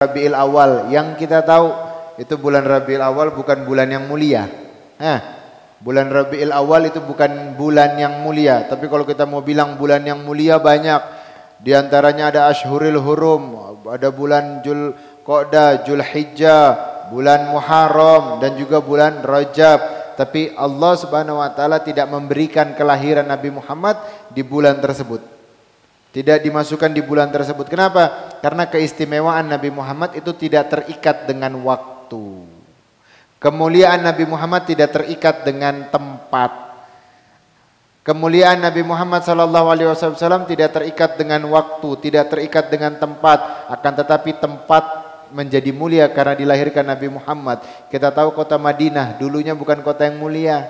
Rabiul Awal, yang kita tahu itu bulan Rabiul Awal bukan bulan yang mulia. Bulan Rabiul Awal itu bukan bulan yang mulia. Tapi kalau kita mau bilang bulan yang mulia banyak. Di antaranya ada Ashhurul Hurum, ada bulan Zulqa'dah, Zulhijjah, bulan Muharram dan juga bulan Rajab. Tapi Allah Subhanahu wa taala tidak memberikan kelahiran Nabi Muhammad di bulan tersebut. Tidak dimasukkan di bulan tersebut. Kenapa? Karena keistimewaan Nabi Muhammad itu tidak terikat dengan waktu. Kemuliaan Nabi Muhammad tidak terikat dengan tempat. Kemuliaan Nabi Muhammad SAW tidak terikat dengan waktu, tidak terikat dengan tempat. Akan tetapi tempat menjadi mulia karena dilahirkan Nabi Muhammad. Kita tahu kota Madinah dulunya bukan kota yang mulia.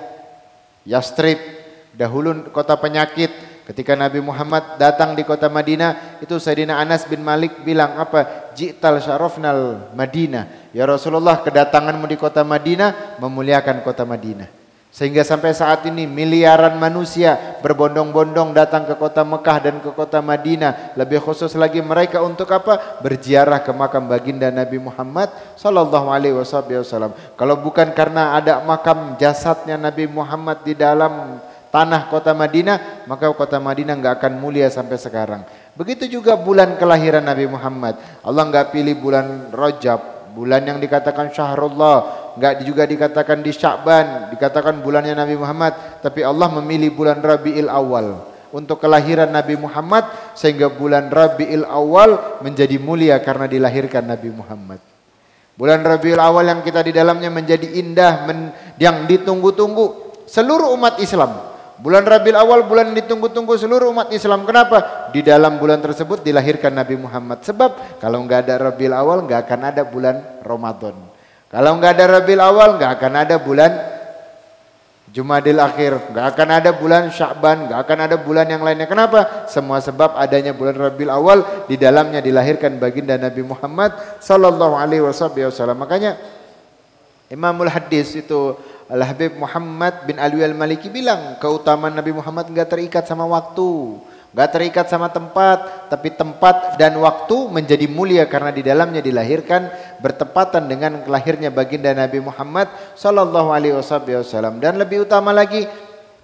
Yastrib dahulu kota penyakit. Ketika Nabi Muhammad datang di kota Madinah, itu Sayyidina Anas bin Malik bilang apa? Ji'tal syarafnal Madinah. Ya Rasulullah, kedatanganmu di kota Madinah memuliakan kota Madinah. Sehingga sampai saat ini miliaran manusia berbondong-bondong datang ke kota Mekah dan ke kota Madinah. Lebih khusus lagi mereka untuk apa? Berziarah ke makam baginda Nabi Muhammad sallallahu alaihi wasallam. Kalau bukan karena ada makam jasadnya Nabi Muhammad di dalam tanah kota Madinah, maka kota Madinah nggak akan mulia sampai sekarang. Begitu juga bulan kelahiran Nabi Muhammad. Allah nggak pilih bulan Rajab, bulan yang dikatakan Syahrullah, nggak juga dikatakan di Sya'ban, dikatakan bulannya Nabi Muhammad, tapi Allah memilih bulan Rabiul Awal untuk kelahiran Nabi Muhammad, sehingga bulan Rabiul Awal menjadi mulia karena dilahirkan Nabi Muhammad. Bulan Rabiul Awal yang kita di dalamnya menjadi indah, yang ditunggu-tunggu seluruh umat Islam. Bulan Rabiul Awal bulan yang ditunggu-tunggu seluruh umat Islam. Kenapa? Di dalam bulan tersebut dilahirkan Nabi Muhammad. Sebab kalau nggak ada Rabiul Awal nggak akan ada bulan Ramadan. Kalau nggak ada Rabiul Awal nggak akan ada bulan Jumadil Akhir, nggak akan ada bulan Sya'ban, nggak akan ada bulan yang lainnya. Kenapa? Semua sebab adanya bulan Rabiul Awal, di dalamnya dilahirkan baginda Nabi Muhammad sallallahu alaihi wasallam. Makanya Imamul Hadis itu Al-Habib Muhammad bin Alwi Al-Maliki bilang keutamaan Nabi Muhammad enggak terikat sama waktu, enggak terikat sama tempat, tapi tempat dan waktu menjadi mulia karena di dalamnya dilahirkan bertepatan dengan lahirnya baginda Nabi Muhammad sallallahu alaihi wasallam. Dan lebih utama lagi,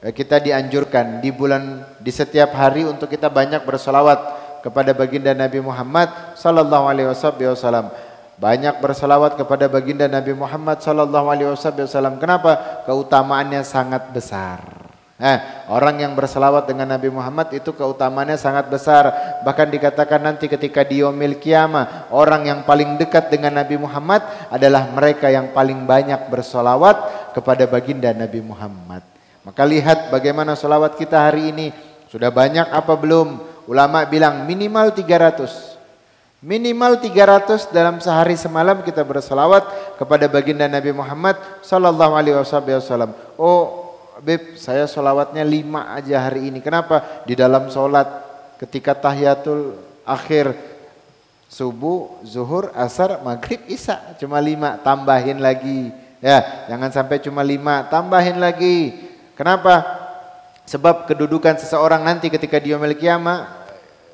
kita dianjurkan di setiap hari untuk kita banyak berselawat kepada baginda Nabi Muhammad sallallahu alaihi wasallam. Banyak berselawat kepada baginda Nabi Muhammad sallallahu alaihi wasallam. Kenapa? Keutamaannya sangat besar. Orang yang berselawat dengan Nabi Muhammad itu keutamaannya sangat besar. Bahkan dikatakan nanti ketika di yaumil qiyamah, orang yang paling dekat dengan Nabi Muhammad adalah mereka yang paling banyak berselawat kepada baginda Nabi Muhammad. Maka lihat bagaimana selawat kita hari ini. Sudah banyak apa belum? Ulama bilang minimal 300. Minimal 300 dalam sehari semalam kita berselawat kepada baginda Nabi Muhammad sallallahu alaihi wasallam. Oh, Beb, saya selawatnya 5 aja hari ini. Kenapa? Di dalam sholat ketika tahiyatul akhir, subuh, zuhur, asar, maghrib, isya, cuma 5, tambahin lagi. Ya, jangan sampai cuma 5, tambahin lagi. Kenapa? Sebab kedudukan seseorang nanti ketika dia yaumil qiyamah,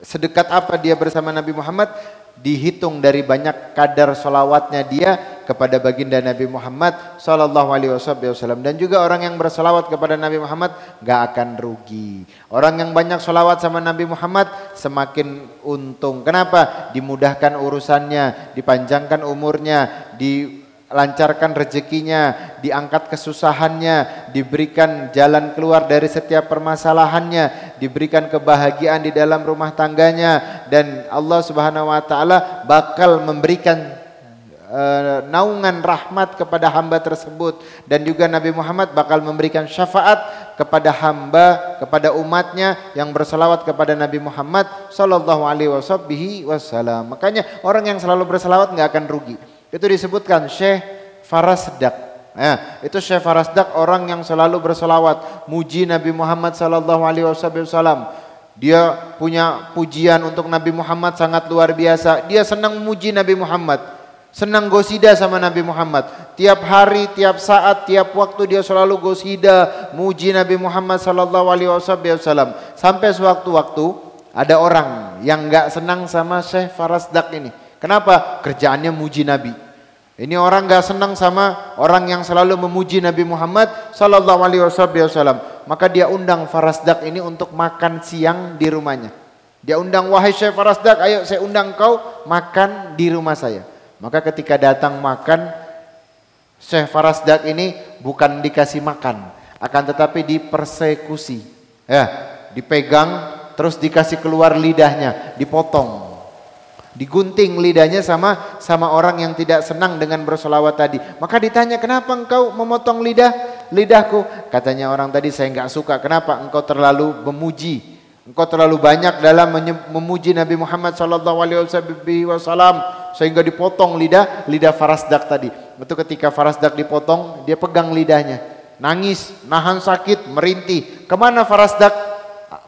sedekat apa dia bersama Nabi Muhammad dihitung dari banyak kadar solawatnya dia kepada baginda Nabi Muhammad sallallahu alaihi wasallam. Dan juga orang yang bersolawat kepada Nabi Muhammad gak akan rugi. Orang yang banyak solawat sama Nabi Muhammad semakin untung. Kenapa? Dimudahkan urusannya, dipanjangkan umurnya, lancarkan rezekinya, diangkat kesusahannya, diberikan jalan keluar dari setiap permasalahannya, diberikan kebahagiaan di dalam rumah tangganya, dan Allah Subhanahu wa taala bakal memberikan naungan rahmat kepada hamba tersebut, dan juga Nabi Muhammad bakal memberikan syafaat kepada hamba, kepada umatnya yang berselawat kepada Nabi Muhammad sallallahu alaihi wasallam. Makanya orang yang selalu berselawat nggak akan rugi. Itu disebutkan Syekh Farasdak. Itu Syekh Farasdak, orang yang selalu berselawat, muji Nabi Muhammad sallallahu alaihi wasallam. Dia punya pujian untuk Nabi Muhammad sangat luar biasa. Dia senang muji Nabi Muhammad, senang gosida sama Nabi Muhammad. Tiap hari, tiap saat, tiap waktu dia selalu gosida, muji Nabi Muhammad sallallahu alaihi wasallam. Sampai sewaktu-waktu ada orang yang enggak senang sama Syekh Farasdak ini. Kenapa? Kerjaannya muji Nabi. Ini orang gak senang sama orang yang selalu memuji Nabi Muhammad sallallahu alaihi wasallam. Maka dia undang Farasdak ini untuk makan siang di rumahnya. Dia undang, wahai Syekh Farasdak, ayo saya undang kau makan di rumah saya. Maka ketika datang makan, Syekh Farasdak ini bukan dikasih makan, akan tetapi dipersekusi. Ya, dipegang terus dikasih keluar lidahnya, dipotong. Digunting lidahnya sama orang yang tidak senang dengan bersolawat tadi. Maka ditanya, kenapa engkau memotong lidahku? Katanya orang tadi, saya enggak suka. Kenapa? Engkau terlalu memuji. Engkau terlalu banyak dalam memuji Nabi Muhammad sallallahu alaihi wasallam sehingga dipotong lidah Farasdak tadi. Itu ketika Farasdak dipotong, dia pegang lidahnya, nangis, nahan sakit, merintih. Kemana Farasdak?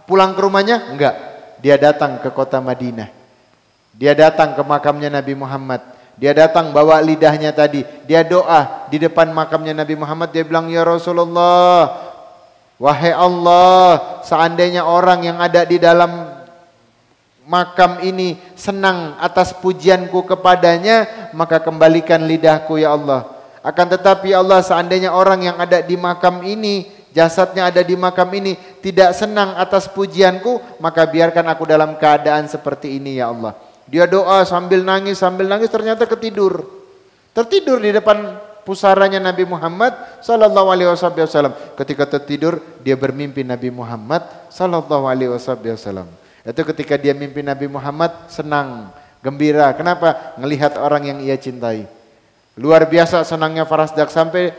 Pulang ke rumahnya? Enggak. Dia datang ke kota Madinah. Dia datang ke makamnya Nabi Muhammad. Dia datang bawa lidahnya tadi. Dia doa di depan makamnya Nabi Muhammad. Dia bilang, ya Rasulullah, wahai Allah, seandainya orang yang ada di dalam makam ini senang atas pujianku kepadanya, maka kembalikan lidahku ya Allah. Akan tetapi ya Allah, seandainya orang yang ada di makam ini, jasadnya ada di makam ini, tidak senang atas pujianku, maka biarkan aku dalam keadaan seperti ini ya Allah. Dia doa sambil nangis, ternyata tertidur di depan pusaranya Nabi Muhammad sallallahu alaihi wasallam. Ketika tertidur, dia bermimpi Nabi Muhammad sallallahu alaihi wasallam. Itu ketika dia mimpi Nabi Muhammad, senang, gembira. Kenapa? Ngelihat orang yang ia cintai. Luar biasa senangnya Farasdak, sampai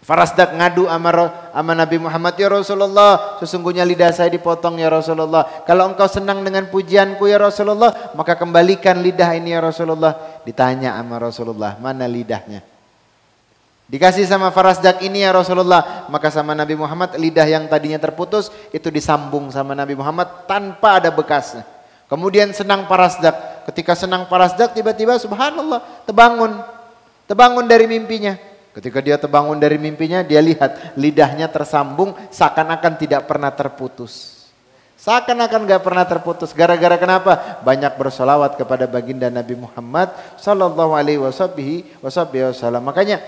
Farasdak ngadu sama Nabi Muhammad, ya Rasulullah, sesungguhnya lidah saya dipotong ya Rasulullah. Kalau engkau senang dengan pujianku ya Rasulullah, maka kembalikan lidah ini ya Rasulullah. Ditanya sama Rasulullah, mana lidahnya? Dikasih sama Farasdak ini ya Rasulullah. Maka sama Nabi Muhammad, lidah yang tadinya terputus itu disambung sama Nabi Muhammad tanpa ada bekasnya. Kemudian senang Farasdak. Ketika senang Farasdak, tiba-tiba subhanallah terbangun dari mimpinya. Ketika dia terbangun dari mimpinya, dia lihat lidahnya tersambung seakan-akan tidak pernah terputus. Seakan-akan gak pernah terputus. Gara-gara kenapa? Banyak bersolawat kepada baginda Nabi Muhammad sallallahu alaihi wasallam. Makanya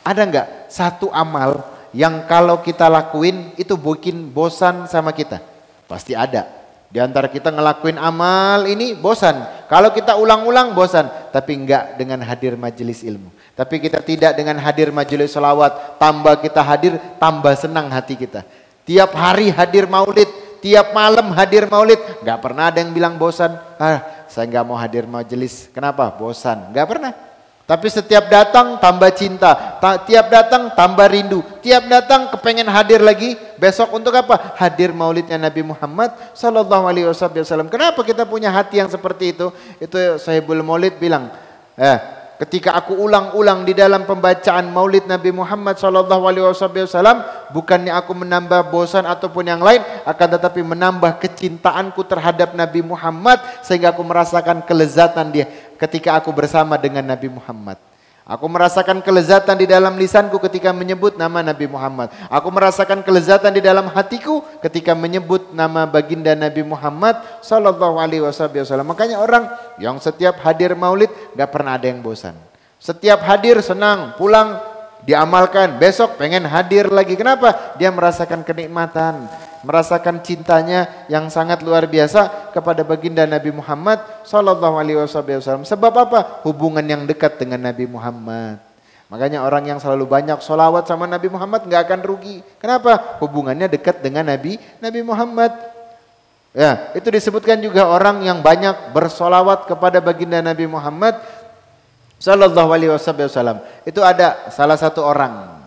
ada nggak satu amal yang kalau kita lakuin itu bikin bosan sama kita? Pasti ada. Di antara kita ngelakuin amal ini bosan. Kalau kita ulang-ulang bosan. Tapi enggak dengan hadir majelis ilmu. Tapi kita tidak dengan hadir majelis selawat. Tambah kita hadir, tambah senang hati kita. Tiap hari hadir maulid, tiap malam hadir maulid. Enggak pernah ada yang bilang bosan. Saya enggak mau hadir majelis. Kenapa? Bosan. Enggak pernah. Tapi setiap datang tambah cinta, tiap datang tambah rindu, tiap datang kepengen hadir lagi. Besok untuk apa? Hadir maulidnya Nabi Muhammad sallallahu alaihi wasallam. Kenapa kita punya hati yang seperti itu? Itu Sahibul Maulid bilang, ketika aku ulang-ulang di dalam pembacaan maulid Nabi Muhammad sallallahu alaihi wasallam, bukannya aku menambah bosan ataupun yang lain, akan tetapi menambah kecintaanku terhadap Nabi Muhammad sehingga aku merasakan kelezatan dia ketika aku bersama dengan Nabi Muhammad. Aku merasakan kelezatan di dalam lisanku ketika menyebut nama Nabi Muhammad. Aku merasakan kelezatan di dalam hatiku ketika menyebut nama baginda Nabi Muhammad sallallahu alaihi wasallam. Makanya orang yang setiap hadir maulid gak pernah ada yang bosan. Setiap hadir senang, pulang diamalkan, besok pengen hadir lagi. Kenapa? Dia merasakan kenikmatan, merasakan cintanya yang sangat luar biasa kepada baginda Nabi Muhammad sallallahu alaihi wasallam. Sebab apa? Hubungan yang dekat dengan Nabi Muhammad. Makanya orang yang selalu banyak solawat sama Nabi Muhammad nggak akan rugi. Kenapa? Hubungannya dekat dengan Nabi Muhammad. Ya, itu disebutkan juga orang yang banyak bersolawat kepada baginda Nabi Muhammad sallallahu alaihi wasallam. Itu ada salah satu orang.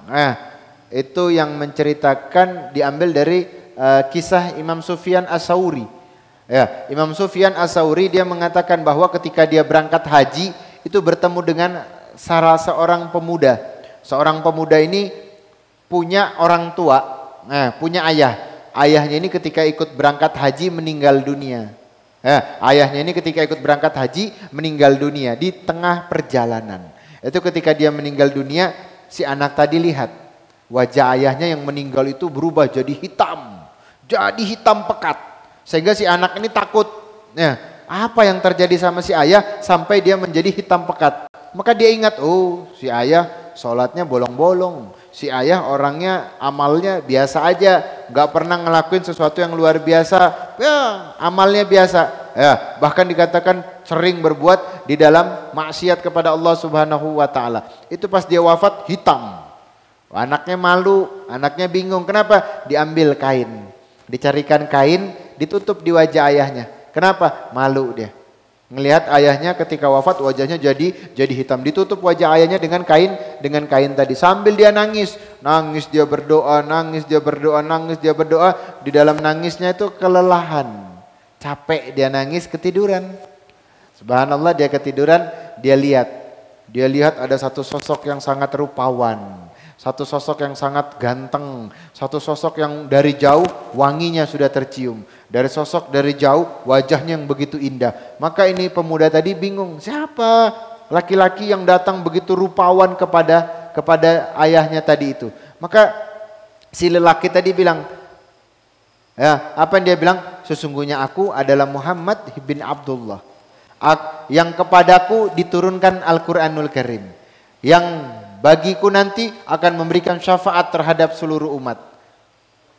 Itu yang menceritakan, diambil dari kisah Imam Sufyan As-Tsauri. Ya, Imam Sufyan As-Tsauri dia mengatakan bahwa ketika dia berangkat haji itu bertemu dengan salah seorang pemuda. Seorang pemuda ini punya orang tua, punya ayah. Ayahnya ini ketika ikut berangkat haji meninggal dunia. Ayahnya ini ketika ikut berangkat haji meninggal dunia di tengah perjalanan. Itu ketika dia meninggal dunia, si anak tadi lihat wajah ayahnya yang meninggal itu berubah jadi hitam pekat, sehingga si anak ini takut. apa yang terjadi sama si ayah sampai dia menjadi hitam pekat. Maka dia ingat, oh si ayah sholatnya bolong-bolong. Si ayah orangnya amalnya biasa aja, nggak pernah ngelakuin sesuatu yang luar biasa. Ya amalnya biasa. Ya bahkan dikatakan sering berbuat di dalam maksiat kepada Allah Subhanahu wa taala. Itu pas dia wafat hitam. Anaknya malu, anaknya bingung. Kenapa? Diambil kain. Dicarikan kain, ditutup di wajah ayahnya. Kenapa? Malu dia. Ngelihat ayahnya ketika wafat wajahnya jadi hitam. Ditutup wajah ayahnya dengan kain tadi. Sambil dia nangis dia berdoa, nangis dia berdoa. Di dalam nangisnya itu kelelahan. Capek dia nangis, ketiduran. Subhanallah, dia ketiduran, dia lihat ada satu sosok yang sangat rupawan. Satu sosok yang sangat ganteng, satu sosok yang dari jauh wanginya sudah tercium. Dari sosok dari jauh wajahnya yang begitu indah. Maka ini pemuda tadi bingung, siapa laki-laki yang datang begitu rupawan kepada ayahnya tadi itu. Maka si lelaki tadi bilang, ya apa yang dia bilang? Sesungguhnya aku adalah Muhammad bin Abdullah. Yang kepadaku diturunkan Al-Quranul Karim. Yang bagiku nanti akan memberikan syafaat terhadap seluruh umat.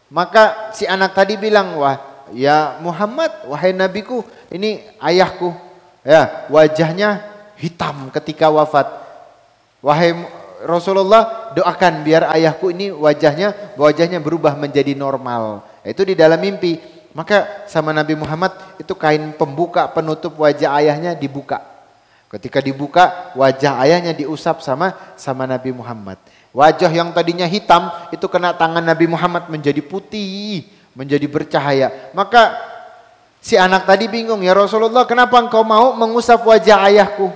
Maka si anak tadi bilang, wah ya Muhammad, wahai nabiku, ini ayahku. Ya, wajahnya hitam ketika wafat. Wahai Rasulullah, doakan biar ayahku ini wajahnya berubah menjadi normal. Itu di dalam mimpi. Maka sama Nabi Muhammad itu kain pembuka penutup wajah ayahnya dibuka. Ketika dibuka, wajah ayahnya diusap sama Nabi Muhammad. Wajah yang tadinya hitam itu kena tangan Nabi Muhammad menjadi putih, menjadi bercahaya. Maka si anak tadi bingung, ya Rasulullah, kenapa engkau mau mengusap wajah ayahku?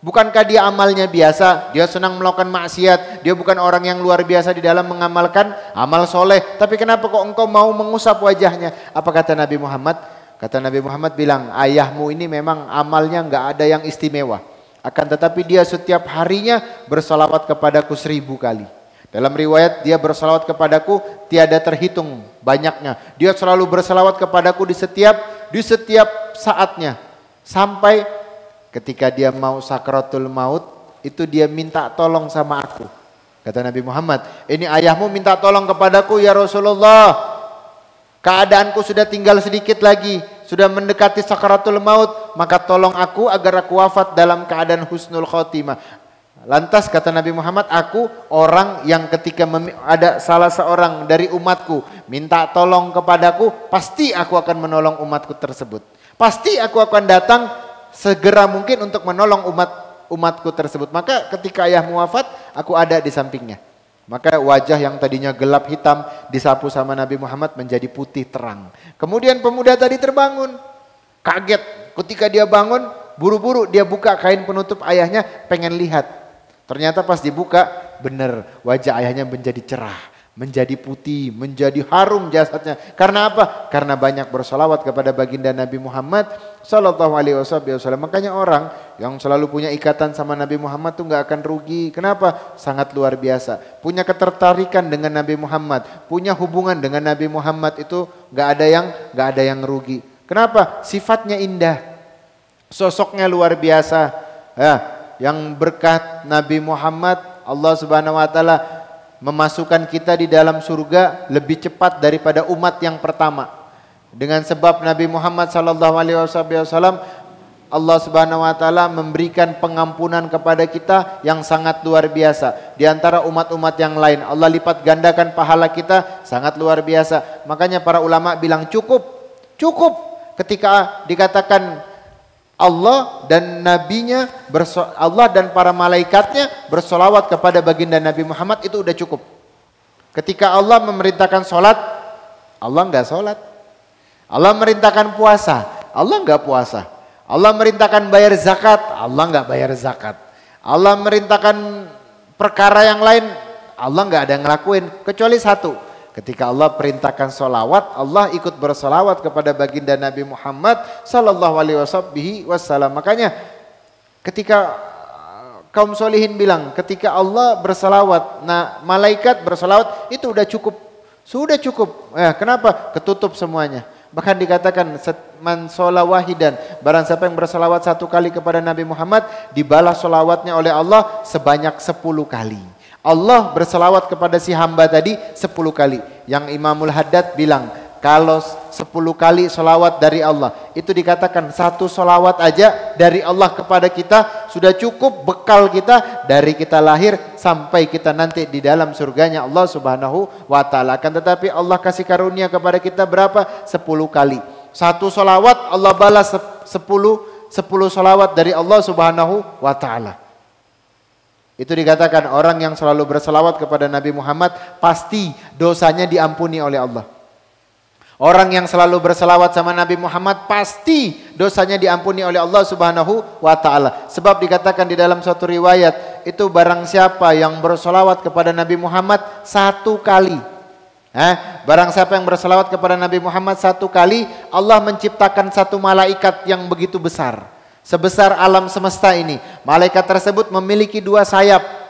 Bukankah dia amalnya biasa? Dia senang melakukan maksiat. Dia bukan orang yang luar biasa di dalam mengamalkan amal soleh. Tapi kenapa kok engkau mau mengusap wajahnya? Apa kata Nabi Muhammad? Kata Nabi Muhammad bilang, ayahmu ini memang amalnya nggak ada yang istimewa. Akan tetapi dia setiap harinya bersalawat kepadaku 1000 kali. Dalam riwayat dia bersalawat kepadaku tiada terhitung banyaknya. Dia selalu bersalawat kepadaku di setiap saatnya. Sampai ketika dia mau sakratul maut, itu dia minta tolong sama aku. Kata Nabi Muhammad, ini ayahmu minta tolong kepadaku ya Rasulullah. Keadaanku sudah tinggal sedikit lagi, sudah mendekati sakaratul maut, maka tolong aku agar aku wafat dalam keadaan husnul khotimah. Lantas kata Nabi Muhammad, aku orang yang ketika ada salah seorang dari umatku minta tolong kepadaku, pasti aku akan menolong umatku tersebut. Pasti aku akan datang segera mungkin untuk menolong umatku tersebut. Maka ketika ayahmu wafat, aku ada di sampingnya. Maka wajah yang tadinya gelap hitam disapu sama Nabi Muhammad menjadi putih terang. Kemudian pemuda tadi terbangun. Kaget ketika dia bangun, buru-buru dia buka kain penutup ayahnya, pengen lihat. Ternyata pas dibuka, benar wajah ayahnya menjadi cerah, menjadi putih, menjadi harum jasadnya. Karena apa? Karena banyak bersolawat kepada baginda Nabi Muhammad Sallallahu Alaihi Wasallam. Makanya orang yang selalu punya ikatan sama Nabi Muhammad tuh nggak akan rugi. Kenapa? Sangat luar biasa. Punya ketertarikan dengan Nabi Muhammad, punya hubungan dengan Nabi Muhammad itu nggak ada yang rugi. Kenapa? Sifatnya indah, sosoknya luar biasa. Ya, yang berkat Nabi Muhammad, Allah Subhanahu Wa Taala memasukkan kita di dalam surga lebih cepat daripada umat yang pertama. Dengan sebab Nabi Muhammad sallallahu alaihi wasallam, Allah Subhanahu wa taala memberikan pengampunan kepada kita yang sangat luar biasa. Di antara umat-umat yang lain, Allah lipat gandakan pahala kita sangat luar biasa. Makanya para ulama bilang cukup ketika dikatakan Allah dan nabinya, Allah dan para malaikatnya bersolawat kepada baginda Nabi Muhammad, itu udah cukup. Ketika Allah memerintahkan sholat, Allah enggak sholat. Allah merintahkan puasa, Allah enggak puasa. Allah merintahkan bayar zakat, Allah enggak bayar zakat. Allah merintahkan perkara yang lain, Allah enggak ada yang ngelakuin. Kecuali satu, ketika Allah perintahkan sholawat, Allah ikut bersolawat kepada baginda Nabi Muhammad Sallallahu Alaihi Wasallam. Makanya ketika kaum solihin bilang, ketika Allah bersolawat, nah malaikat bersolawat, itu udah cukup. Sudah cukup. Kenapa? Ketutup semuanya. Bahkan dikatakan man shola wahidan, barang siapa yang berselawat 1 kali kepada Nabi Muhammad, dibalas selawatnya oleh Allah sebanyak 10 kali. Allah berselawat kepada si hamba tadi 10 kali. Yang Imamul Haddad bilang, kalau 10 kali selawat dari Allah, itu dikatakan 1 selawat aja dari Allah kepada kita sudah cukup bekal kita dari kita lahir sampai kita nanti di dalam surganya Allah Subhanahu wa ta'ala. Akan tetapi Allah kasih karunia kepada kita berapa? 10 kali. 1 selawat Allah balas 10 selawat dari Allah Subhanahu wa ta'ala. Itu dikatakan orang yang selalu berselawat kepada Nabi Muhammad pasti dosanya diampuni oleh Allah. Orang yang selalu berselawat sama Nabi Muhammad pasti dosanya diampuni oleh Allah Subhanahu wa ta'ala. Sebab dikatakan di dalam suatu riwayat, itu barang siapa yang berselawat kepada Nabi Muhammad 1 kali. Barang siapa yang berselawat kepada Nabi Muhammad 1 kali, Allah menciptakan 1 malaikat yang begitu besar. Sebesar alam semesta ini. Malaikat tersebut memiliki 2 sayap.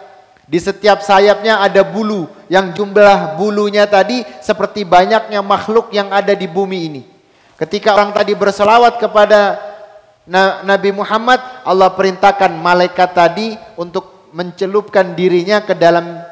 Di setiap sayapnya ada bulu. Yang jumlah bulunya tadi seperti banyaknya makhluk yang ada di bumi ini. Ketika orang tadi berselawat kepada Nabi Muhammad, Allah perintahkan malaikat tadi untuk mencelupkan dirinya ke dalam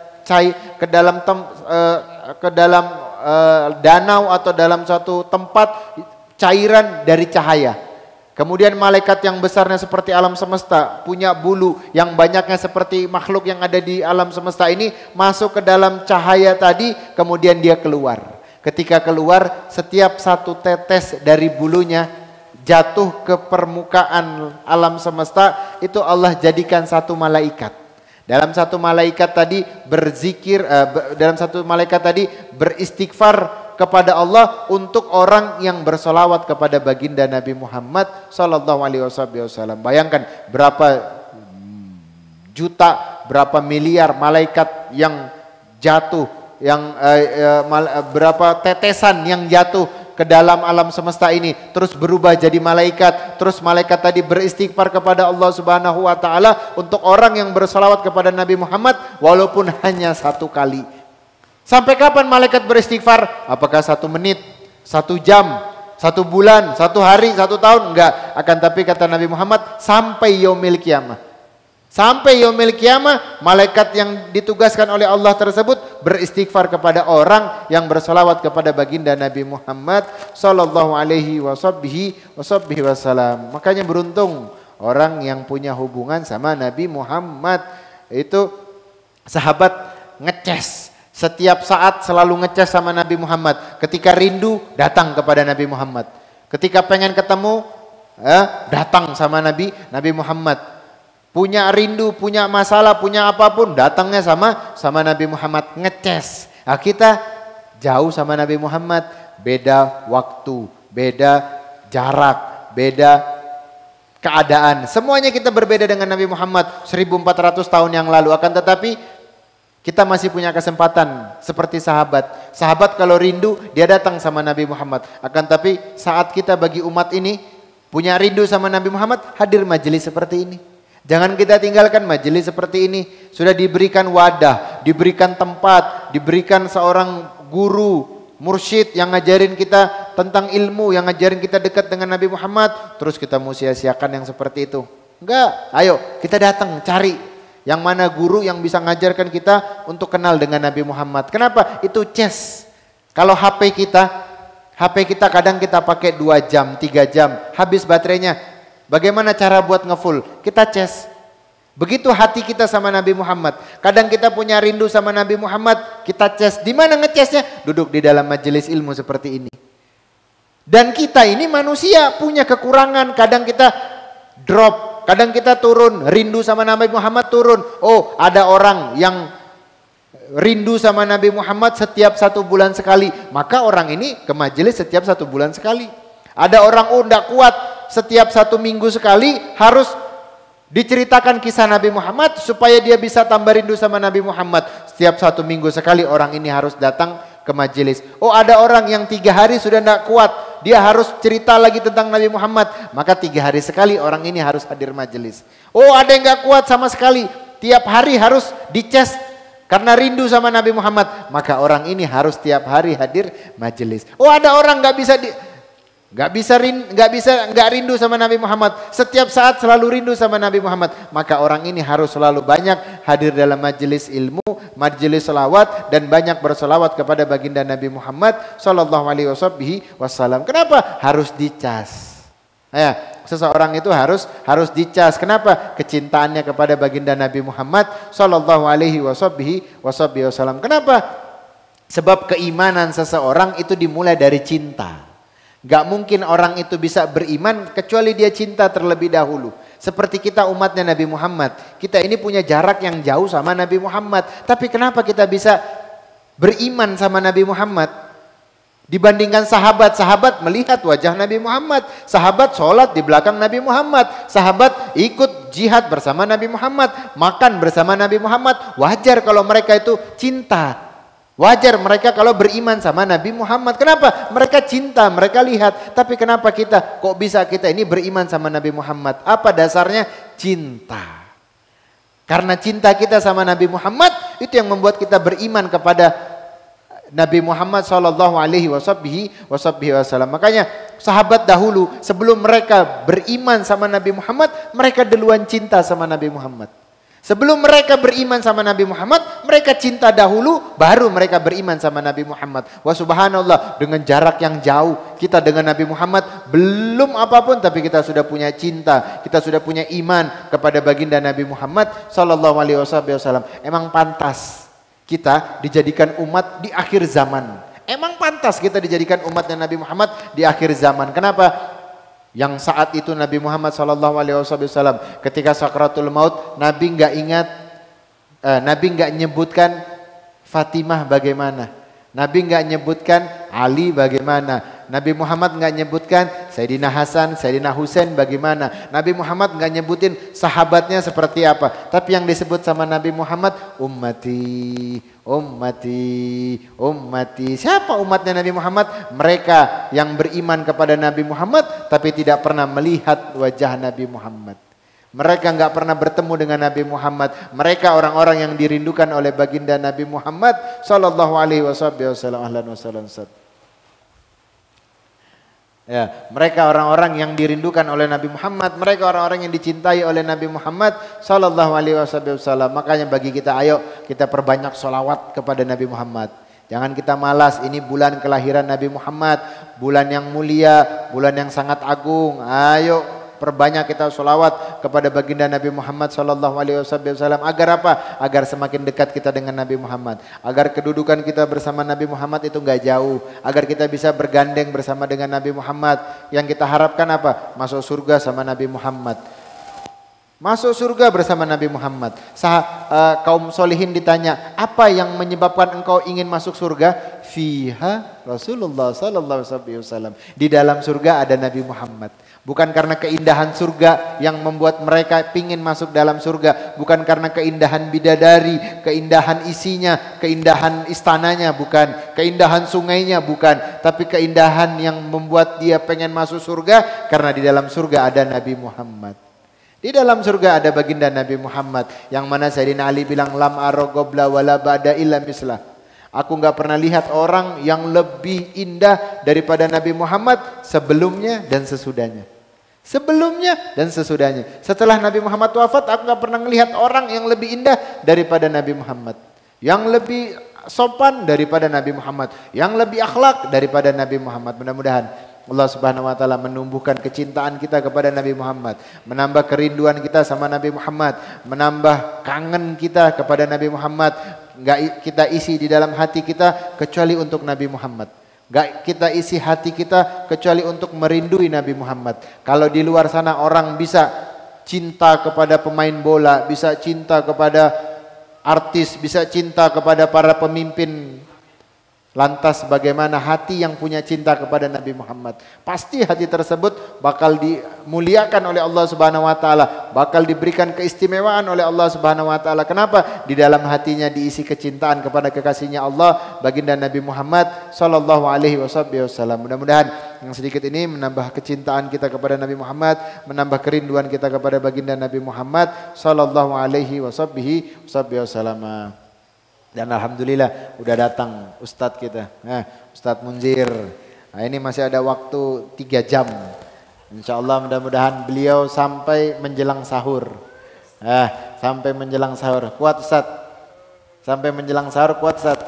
danau atau dalam suatu tempat cairan dari cahaya. Kemudian malaikat yang besarnya seperti alam semesta, punya bulu yang banyaknya seperti makhluk yang ada di alam semesta ini, masuk ke dalam cahaya tadi, kemudian dia keluar. Ketika keluar, setiap 1 tetes dari bulunya jatuh ke permukaan alam semesta, itu Allah jadikan 1 malaikat. Dalam 1 malaikat tadi berzikir, dalam 1 malaikat tadi beristighfar kepada Allah untuk orang yang bersolawat kepada baginda Nabi Muhammad sallallahu alaihi wasallam. Bayangkan berapa juta, berapa miliar malaikat yang jatuh, yang berapa tetesan yang jatuh ke dalam alam semesta ini, terus berubah jadi malaikat, terus malaikat tadi beristighfar kepada Allah Subhanahu wa ta'ala untuk orang yang bersolawat kepada Nabi Muhammad walaupun hanya 1 kali. Sampai kapan malaikat beristighfar? Apakah 1 menit, 1 jam, 1 bulan, 1 hari, 1 tahun? Enggak. Akan tapi kata Nabi Muhammad, sampai yaumil kiamah. Sampai yaumil kiamah, malaikat yang ditugaskan oleh Allah tersebut beristighfar kepada orang yang bersolawat kepada baginda Nabi Muhammad sallallahu alaihi wasallam. Makanya beruntung orang yang punya hubungan sama Nabi Muhammad. Itu sahabat ngeces. Setiap saat selalu ngecas sama Nabi Muhammad. Ketika rindu, datang kepada Nabi Muhammad. Ketika pengen ketemu, datang sama Nabi Muhammad. Punya rindu, punya masalah, punya apapun, datangnya sama Nabi Muhammad. Ngecas. Nah, kita jauh sama Nabi Muhammad. Beda waktu, beda jarak, beda keadaan. Semuanya kita berbeda dengan Nabi Muhammad 1400 tahun yang lalu. Akan tetapi kita masih punya kesempatan seperti sahabat. Sahabat kalau rindu dia datang sama Nabi Muhammad. Akan tapi saat kita bagi umat ini punya rindu sama Nabi Muhammad, hadir majelis seperti ini. Jangan kita tinggalkan majelis seperti ini. Sudah diberikan wadah, diberikan tempat, diberikan seorang guru, mursyid yang ngajarin kita tentang ilmu, yang ngajarin kita dekat dengan Nabi Muhammad. Terus kita mau sia-siakan yang seperti itu? Enggak. Ayo kita datang cari. Yang mana guru yang bisa ngajarkan kita untuk kenal dengan Nabi Muhammad. Kenapa? Itu ces. Kalau HP kita kadang kita pakai 2 jam, 3 jam, habis baterainya. Bagaimana cara buat ngefull? Kita ces. Begitu hati kita sama Nabi Muhammad. Kadang kita punya rindu sama Nabi Muhammad, kita ces. Di mana ngecesnya? Duduk di dalam majelis ilmu seperti ini. Dan kita ini manusia punya kekurangan. Kadang kita drop. Kadang kita turun, rindu sama Nabi Muhammad turun. Oh, ada orang yang rindu sama Nabi Muhammad setiap 1 bulan sekali. Maka orang ini ke majelis setiap 1 bulan sekali. Ada orang enggak kuat, setiap 1 minggu sekali harus diceritakan kisah Nabi Muhammad supaya dia bisa tambah rindu sama Nabi Muhammad. Setiap 1 minggu sekali orang ini harus datang ke majelis. Oh, ada orang yang 3 hari sudah enggak kuat, dia harus cerita lagi tentang Nabi Muhammad. Maka 3 hari sekali orang ini harus hadir majelis. Oh, ada yang gak kuat sama sekali, tiap hari harus dicas karena rindu sama Nabi Muhammad. Maka orang ini harus tiap hari hadir majelis. Oh, ada orang gak bisa Nggak rindu sama Nabi Muhammad. Setiap saat selalu rindu sama Nabi Muhammad. Maka orang ini harus selalu banyak hadir dalam majelis ilmu, majelis selawat, dan banyak berselawat kepada baginda Nabi Muhammad sallallahu alaihi wasallam. Kenapa? Harus dicas. Ya, seseorang itu harus dicas. Kenapa? Kecintaannya kepada baginda Nabi Muhammad sallallahu alaihi wasallam. Kenapa? Sebab keimanan seseorang itu dimulai dari cinta. Gak mungkin orang itu bisa beriman kecuali dia cinta terlebih dahulu. Seperti kita umatnya Nabi Muhammad. Kita ini punya jarak yang jauh sama Nabi Muhammad. Tapi kenapa kita bisa beriman sama Nabi Muhammad? Dibandingkan sahabat melihat wajah Nabi Muhammad. Sahabat sholat di belakang Nabi Muhammad. Sahabat ikut jihad bersama Nabi Muhammad. Makan bersama Nabi Muhammad. Wajar kalau mereka itu cinta. Wajar mereka kalau beriman sama Nabi Muhammad. Kenapa? Mereka cinta, mereka lihat. Tapi kenapa kita ini beriman sama Nabi Muhammad? Apa dasarnya? Cinta. Karena cinta kita sama Nabi Muhammad itu yang membuat kita beriman kepada Nabi Muhammad sallallahu alaihi wasallam. Makanya sahabat dahulu sebelum mereka beriman sama Nabi Muhammad, mereka duluan cinta sama Nabi Muhammad. Sebelum mereka beriman sama Nabi Muhammad, mereka cinta dahulu, baru mereka beriman sama Nabi Muhammad. Wah subhanallah, dengan jarak yang jauh, kita dengan Nabi Muhammad belum apapun, tapi kita sudah punya cinta, kita sudah punya iman kepada baginda Nabi Muhammad sallallahu alaihi wasallam. Emang pantas kita dijadikan umat di akhir zaman. Emang pantas kita dijadikan umatnya Nabi Muhammad di akhir zaman. Kenapa? Yang saat itu Nabi Muhammad SAW ketika sakratul maut, Nabi nggak nyebutkan Fatimah bagaimana, Nabi nggak nyebutkan Ali bagaimana, Nabi Muhammad nggak nyebutkan Sayyidina Hasan, Sayyidina Husain bagaimana, Nabi Muhammad nggak nyebutin sahabatnya seperti apa. Tapi yang disebut sama Nabi Muhammad, ummati, ummati, ummati. Siapa umatnya Nabi Muhammad? Mereka yang beriman kepada Nabi Muhammad tapi tidak pernah melihat wajah Nabi Muhammad. Mereka nggak pernah bertemu dengan Nabi Muhammad. Mereka orang-orang yang dirindukan oleh baginda Nabi Muhammad sallallahu alaihi wasallam. Ahlan wa sahlan. Ya, mereka orang-orang yang dirindukan oleh Nabi Muhammad, mereka orang-orang yang dicintai oleh Nabi Muhammad sallallahu alaihi wasallam. Makanya bagi kita, ayo kita perbanyak sholawat kepada Nabi Muhammad. Jangan kita malas, ini bulan kelahiran Nabi Muhammad, bulan yang mulia, bulan yang sangat agung. Ayo perbanyak kita sholawat kepada baginda Nabi Muhammad sallallahu alaihi wasallam. Agar apa? Agar semakin dekat kita dengan Nabi Muhammad. Agar kedudukan kita bersama Nabi Muhammad itu enggak jauh. Agar kita bisa bergandeng bersama dengan Nabi Muhammad. Yang kita harapkan apa? Masuk surga sama Nabi Muhammad. Masuk surga bersama Nabi Muhammad. Kaum solihin ditanya, apa yang menyebabkan engkau ingin masuk surga? Fiha Rasulullah sallallahu alaihi wasallam. Di dalam surga ada Nabi Muhammad. Bukan karena keindahan surga yang membuat mereka pingin masuk dalam surga. Bukan karena keindahan bidadari, keindahan isinya, keindahan istananya, bukan. Keindahan sungainya, bukan. Tapi keindahan yang membuat dia pengen masuk surga karena di dalam surga ada Nabi Muhammad. Di dalam surga ada baginda Nabi Muhammad. Yang mana Sayyidina Ali bilang, lam ara qabla wala ba'da illa mislah. Aku nggak pernah lihat orang yang lebih indah daripada Nabi Muhammad sebelumnya dan sesudahnya. Sebelumnya dan sesudahnya. Setelah Nabi Muhammad wafat, aku nggak pernah melihat orang yang lebih indah daripada Nabi Muhammad. Yang lebih sopan daripada Nabi Muhammad. Yang lebih akhlak daripada Nabi Muhammad. Mudah-mudahan Allah Subhanahu wa taala menumbuhkan kecintaan kita kepada Nabi Muhammad, menambah kerinduan kita sama Nabi Muhammad, menambah kangen kita kepada Nabi Muhammad. Enggak kita isi di dalam hati kita kecuali untuk Nabi Muhammad. Enggak kita isi hati kita kecuali untuk merindui Nabi Muhammad. Kalau di luar sana orang bisa cinta kepada pemain bola, bisa cinta kepada artis, bisa cinta kepada para pemimpin, lantas bagaimana hati yang punya cinta kepada Nabi Muhammad? Pasti hati tersebut bakal dimuliakan oleh Allah Subhanahu wa taala, bakal diberikan keistimewaan oleh Allah Subhanahu wa taala. Kenapa? Di dalam hatinya diisi kecintaan kepada kekasihnya Allah, baginda Nabi Muhammad sallallahu alaihi wasallam. Mudah-mudahan yang sedikit ini menambah kecintaan kita kepada Nabi Muhammad, menambah kerinduan kita kepada baginda Nabi Muhammad sallallahu alaihi wasallam. Dan alhamdulillah udah datang Ustadz kita, Ustadz Munzir. Nah, ini masih ada waktu 3 jam. Insya Allah mudah-mudahan beliau sampai menjelang sahur. Sampai menjelang sahur. Kuat Ustaz. Sampai menjelang sahur kuat Ustaz.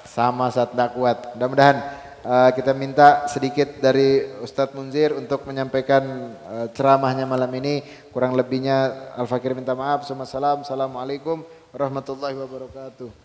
Sama Ustaz tidak kuat. Mudah-mudahan kita minta sedikit dari Ustadz Munzir untuk menyampaikan ceramahnya malam ini. Kurang lebihnya Al Fakir minta maaf. Assalamualaikum warahmatullahi wabarakatuh.